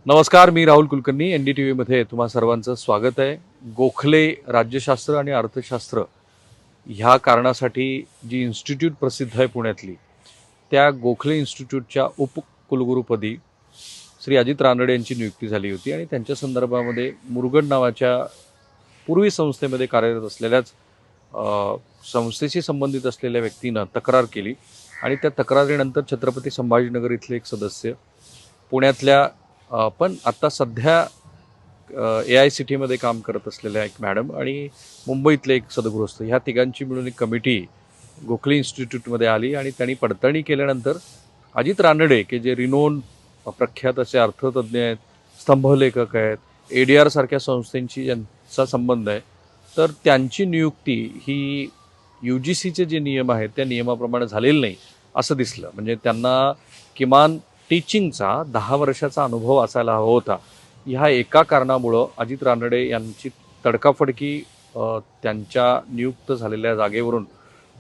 नमस्कार, मी राहुल कुलकर्णी. NDTVमध्ये तुम्हा सर्वांचं स्वागत आहे. गोखले राज्यशास्त्र आणि अर्थशास्त्र ह्या कारणासाठी जी इन्स्टिट्यूट प्रसिद्ध आहे पुण्यातली, त्या गोखले इन्स्टिट्यूटच्या उपकुलगुरूपदी श्री अजित रानडे यांची नियुक्ती झाली होती आणि त्यांच्या संदर्भामध्ये मुरगड नावाच्या पूर्वी संस्थेमध्ये कार्यरत असलेल्याच संस्थेशी संबंधित असलेल्या व्यक्तीनं तक्रार केली आणि त्या तक्रारीनंतर छत्रपती संभाजीनगर इथले एक सदस्य, पुण्यातल्या पण आता सध्या AICTमध्ये काम करत असलेल्या एक मॅडम आणि मुंबईतले एक सदगृहस्थ, ह्या तिघांची मिळून एक कमिटी गोखले इन्स्टिट्यूटमध्ये आली आणि त्यांनी पडताळणी केल्यानंतर अजित रानडे, के जे रिनोन प्रख्यात असे अर्थतज्ज्ञ आहेत, स्तंभलेखक आहेत, ADR सारख्या संस्थांशी ज्यांचा संबंध आहे, तर त्यांची नियुक्ती ही UGCचे जे नियम आहेत त्या नियमाप्रमाणे झालेली नाही असं दिसलं. म्हणजे त्यांना किमान टीचिंगचा 10 वर्षाचा अनुभव असायला हवा होता. ह्या एका कारणामुळं अजित रानडे यांची तडकाफडकी त्यांच्या नियुक्त झालेल्या जागेवरून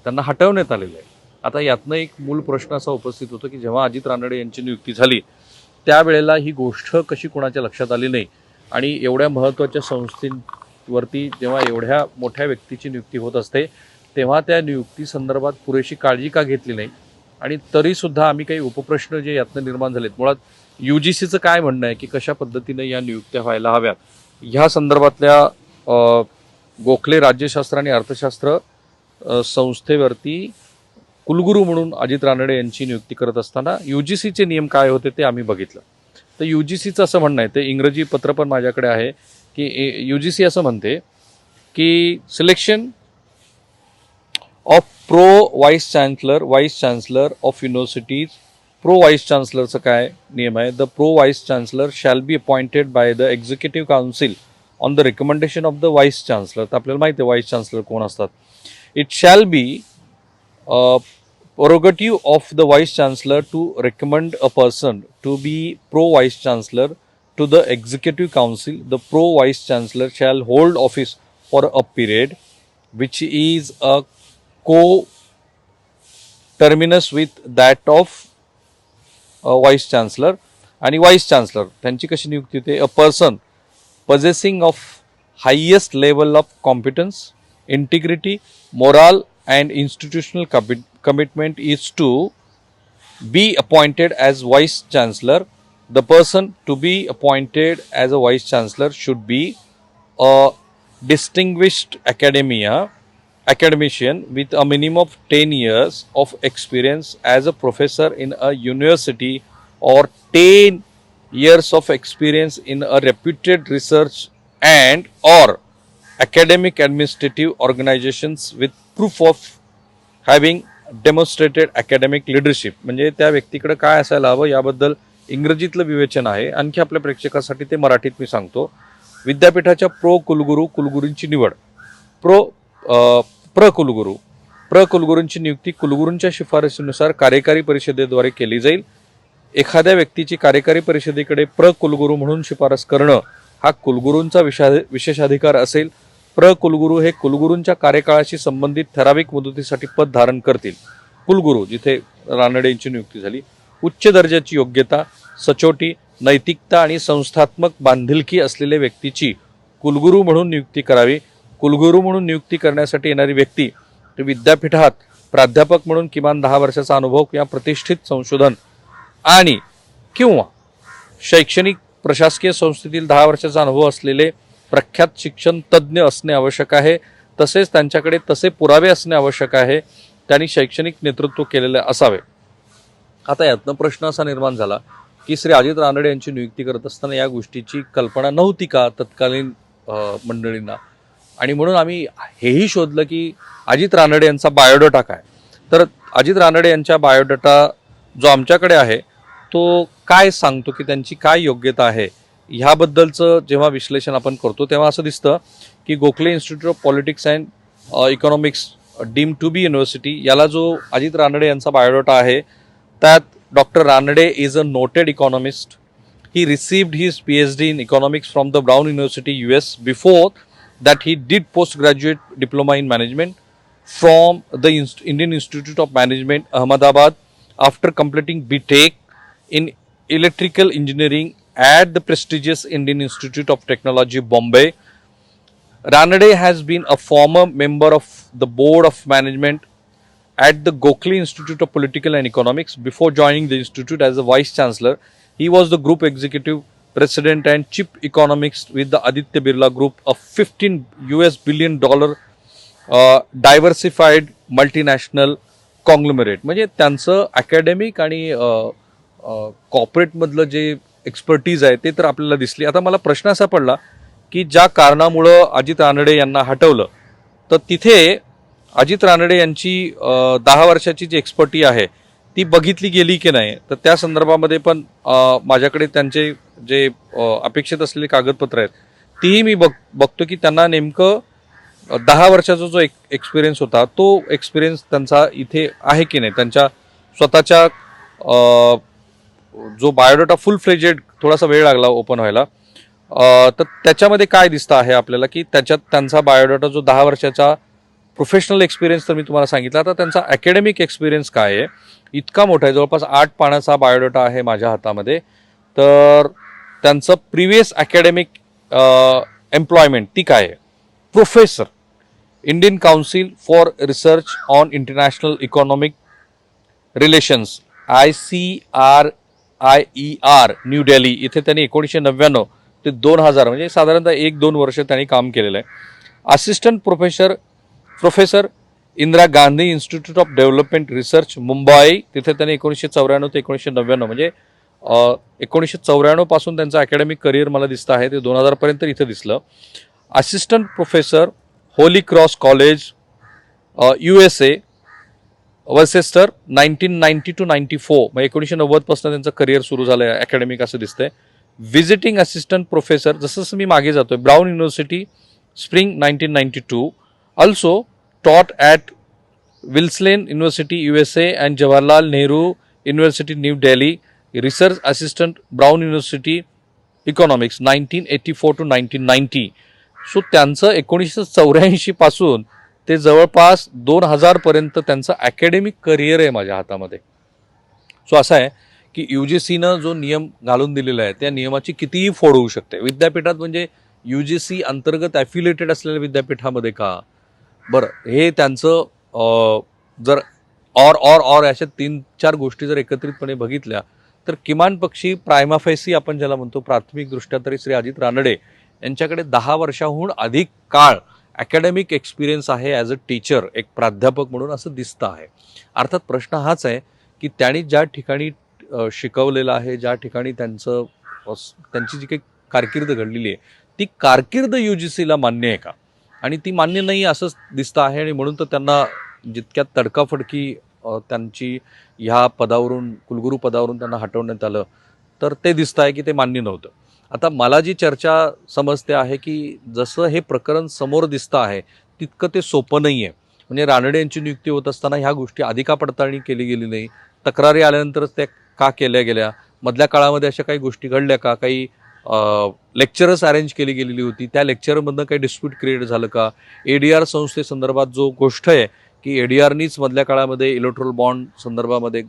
त्यांना हटवण्यात आलेलं आहे. आता यातनं एक मूल प्रश्न असा उपस्थित होतो की जेव्हा अजित रानडे यांची नियुक्ती झाली त्यावेळेला ही गोष्ट कशी कोणाच्या लक्षात आली नाही आणि एवढ्या महत्त्वाच्या संस्थेवरती जेव्हा एवढ्या मोठ्या व्यक्तीची नियुक्ती होत असते तेव्हा त्या नियुक्ती संदर्भात पुरेशी काळजी का घेतली नाही आणि तरीसुद्धा आम्ही काही उपप्रश्न जे यातनं निर्माण झालेत. मुळात UGCचं काय म्हणणं आहे की कशा पद्धतीनं या नियुक्त्या व्हायला हव्यात ह्या संदर्भातल्या गोखले राज्यशास्त्र आणि अर्थशास्त्र संस्थेवरती कुलगुरू म्हणून अजित रानडे यांची नियुक्ती करत असताना UGCचे नियम काय होते ते आम्ही बघितलं. तर UGCचं असं म्हणणं आहे, ते इंग्रजी पत्र पण माझ्याकडे आहे की UGC असं म्हणते की selection of pro vice chancellor of universities. Pro vice चान्सलरचं काय नियम आहे? The pro vice chancellor shall be appointed by the executive council on the recommendation of the vice chancellor. तर आपल्याला माहिती आहे वाईस चान्सलर कोण असतात. It shall be prerogative of the vice chancellor to recommend a person to be pro vice chancellor to the executive council. The pro vice chancellor shall hold office for a period which is a co-terminus with that of vice chancellor. आणि vice chancellor त्यांची कशी नियुक्ती होते? A person possessing of highest level of competence, integrity, moral and institutional commitment is to be appointed as vice chancellor. The person to be appointed as a vice chancellor should be a distinguished academician with a minimum of 10 years of experience as a professor in a university or 10 years of experience in a reputed research and or academic administrative organizations with proof of having demonstrated academic leadership. म्हणजे त्या व्यक्तीकडे काय असायला हवं याबद्दल इंग्रजीतलं विवेचन आहे. आणखी आपल्या प्रेक्षकासाठी ते मराठीत मी सांगतो. विद्यापीठाच्या कुलगुरूंची निवड. कुलगुरूंची नियुक्ती कुलगुरूंच्या शिफारसीनुसार कार्यकारी परिषदेद्वारे केली जाईल. एखाद्या व्यक्तीची कार्यकारी परिषदेकडे कुलगुरू म्हणून शिफारस करणं हा कुलगुरूंचा विशेषाधिकार असेल. कुलगुरू हे कुलगुरूंच्या कार्यकाळाशी संबंधित ठराविक मुदतीसाठी पद धारण करतील. कुलगुरू, जिथे रानडे यांची नियुक्ती झाली, उच्च दर्जाची योग्यता, सचोटी, नैतिकता आणि संस्थात्मक बांधिलकी असलेल्या व्यक्तीची कुलगुरू म्हणून नियुक्ती करावी. कुलगुरू म्हणून नियुक्ती करण्यासाठी येणारी व्यक्ती विद्यापीठात प्राध्यापक म्हणून किमान 10 वर्षाचा अनुभव किंवा प्रतिष्ठित संशोधन आणि किंवा शैक्षणिक प्रशासकीय संस्थेतील 10 वर्षाचा अनुभव असलेले प्रख्यात शिक्षण तज्ज्ञ असणे आवश्यक आहे. तसेच त्यांच्याकडे तसे पुरावे असणे आवश्यक आहे. त्यांनी शैक्षणिक नेतृत्व केलेले असावे. आता यातनं प्रश्न असा निर्माण झाला की श्री अजित रानडे यांची नियुक्ती करत असताना या गोष्टीची कल्पना नव्हती का तत्कालीन मंडळींना? आणि म्हणून आम्ही हेही शोधलं की अजित रानडे यांचा बायोडाटा काय. तर अजित रानडे यांच्या बायोडाटा जो आमच्याकडे आहे तो काय सांगतो की त्यांची काय योग्यता आहे ह्याबद्दलचं जेव्हा विश्लेषण आपण करतो तेव्हा असं दिसतं की Gokhale institute of politics and economics deem to be university, याला जो अजित रानडे यांचा बायोडाटा आहे त्यात doctor Ranade is a noted economist. He received his PhD in economics from the Brown University, US. Before that, he did postgraduate diploma in management from the Indian Institute of Management, Ahmedabad. After completing BTech in electrical engineering at the prestigious Indian Institute of Technology, Bombay. Ranade has been a former member of the Board of Management at the Gokhale Institute of Political and Economics. Before joining the institute as a vice chancellor, he was the group executive president and chief economist with the Aditya Birla Group, a $15 billion diversified multinational conglomerate. म्हणजे त्यांचं academic आणि कॉर्पोरेटमधलं जे expertise आहे ते तर आपल्याला दिसली. आता मला प्रश्न असा पडला की ज्या कारणामुळं अजित रानडे यांना हटवलं, तर तिथे अजित रानडे यांची 10 वर्षाची जी एक्सपर्टी आहे ती बघितली गेली की नाही, तर त्या संदर्भामध्ये पण माझ्याकडे त्यांचे जे अपेक्षित असलेले कागदपत्र आहेत तीही मी बघतो की त्यांना नेमकं 10 वर्षाचा जो एक्सपिरियन्स होता तो एक्सपिरियन्स त्यांचा इथे आहे की नाही. त्यांच्या स्वतःच्या जो बायोडाटा फुल फ्लेजेड थोडासा वेळ लागला ओपन व्हायला, तर त्याच्यामध्ये काय दिसतं आहे आपल्याला की त्याच्यात त्यांचा बायोडाटा जो 10 वर्षाचा प्रोफेशनल एक्सपिरियन्स तर मी तुम्हाला सांगितला, तर त्यांचा अकॅडमिक एक्सपिरियन्स काय आहे इतका मोठा आहे. जवळपास 8 पानाचा बायोडाटा आहे माझ्या हातामध्ये. तर त्यांचं प्रिव्हियस अकॅडमिक एम्प्लॉयमेंट ती काय आहे? Professor, Indian council for research on international economic relations, ICRIER, new Delhi. इथे त्यांनी 1999 ते 2000 म्हणजे साधारणतः 1-2 वर्ष त्यांनी काम केलेलं आहे. Assistant professor Indira Gandhi institute of development research, Mumbai. तिथे त्यांनी 1994 ते 1999 म्हणजे 1994 पासून त्यांचं अकॅडमिक करिअर मला दिसतं आहे ते 2000 पर्यंत इथे दिसलं. Assistant professor, Holy cross college, USA, Worcester, 1990 to 94 म्हणजे 1990 पासून त्यांचं करिअर सुरू झालं आहे अकॅडमिक असं दिसतंय. व्हिजिटिंग असिस्टंट प्रोफेसर, जसं मी मागे जातोय, brown university, spring 1992. Also taught at Wilson University, USA and Jawaharlal Nehru University, New Delhi. Research Assistant, Brown University, Economics, 1984 to 1990. So त्यांचं 1984 पासून ते जवळपास 2000 पर्यंत त्यांचं अकॅडमिक करिअर आहे माझ्या हातामध्ये. सो असं आहे की UGCनं जो नियम घालून दिलेला आहे त्या नियमाची कितीही फोड होऊ शकते विद्यापीठात. म्हणजे UGC अंतर्गत ॲफिलिएटेड असलेल्या विद्यापीठामध्ये का बरं, हे त्यांचं जर और अशा 3-4 गोष्टी जर एकत्रितपणे बघितल्या तर किमान पक्षी प्रायमा फेसी आपण ज्याला म्हणतो प्राथमिकदृष्ट्या तरी श्री अजित रानडे यांच्याकडे 10 वर्षाहून अधिक काळ अकॅडमिक एक्सपिरियन्स आहे ॲज अ टीचर, एक प्राध्यापक म्हणून असं दिसतं आहे. अर्थात प्रश्न हाच आहे की त्यांनी ज्या ठिकाणी शिकवलेलं आहे, ज्या ठिकाणी त्यांची जी काही कारकीर्द घडलेली आहे ती कारकीर्द UGCला मान्य आहे का, आणि ती मान्य नाही असंच दिसतं आहे. आणि म्हणून तर त्यांना जितक्या तडकाफडकी त्यांची ह्या पदावरून, कुलगुरू पदावरून त्यांना हटवण्यात आलं, तर ते दिसतं आहे की ते मान्य नव्हतं. आता मला जी चर्चा समजते आहे की जसं हे प्रकरण समोर दिसतं आहे तितकं ते सोपं नाही आहे. म्हणजे रानडे यांची नियुक्ती होत असताना ह्या गोष्टी आधी का पडताळणी केली गेली नाही, तक्रारी आल्यानंतरच त्या का केल्या गेल्या, मधल्या काळामध्ये अशा काही गोष्टी घडल्या का, काही लेक्चरच अरेंज केली गेलेली होती, त्या लेक्चरमधनं काही डिस्प्यूट क्रिएट झालं का, ADR संस्थेसंदर्भात जो गोष्ट आहे की ADRनीच मधल्या काळामध्ये इलेक्ट्रोल बॉन्ड संदर्भामध्ये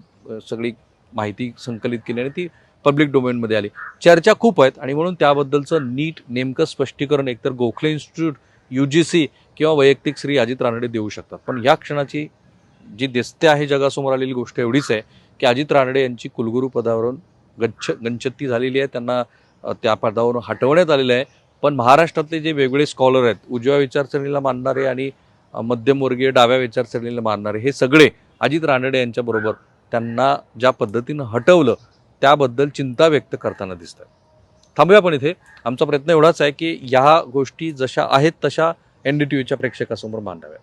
सगळी माहिती संकलित केली आणि ती पब्लिक डोमेनमध्ये आली. चर्चा खूप आहेत आणि म्हणून त्याबद्दलचं नीट नेमकं स्पष्टीकरण एकतर गोखले इन्स्टिट्यूट, UGC किंवा वैयक्तिक श्री अजित रानडे देऊ शकतात. पण या क्षणाची जी दिसते आहे जगासमोर आलेली गोष्ट एवढीच आहे की अजित रानडे यांची कुलगुरू पदावरून गंचत्ती झालेली आहे, त्यांना त्या पदावरून हटवण्यात आलेलं आहे. पण महाराष्ट्रातले जे वेगवेगळे स्कॉलर आहेत, उजव्या विचारसरणीला मानणारे आणि मध्यमवर्गीय डाव्या विचारसरणीला मानणारे, हे सगळे अजित रानडे यांच्याबरोबर त्यांना ज्या पद्धतीनं हटवलं त्याबद्दल चिंता व्यक्त करताना दिसत आहे. थांबूया पण इथे. आमचा प्रयत्न एवढाच आहे की ह्या गोष्टी जशा आहेत तशा NDTVच्या प्रेक्षकासमोर मांडाव्या.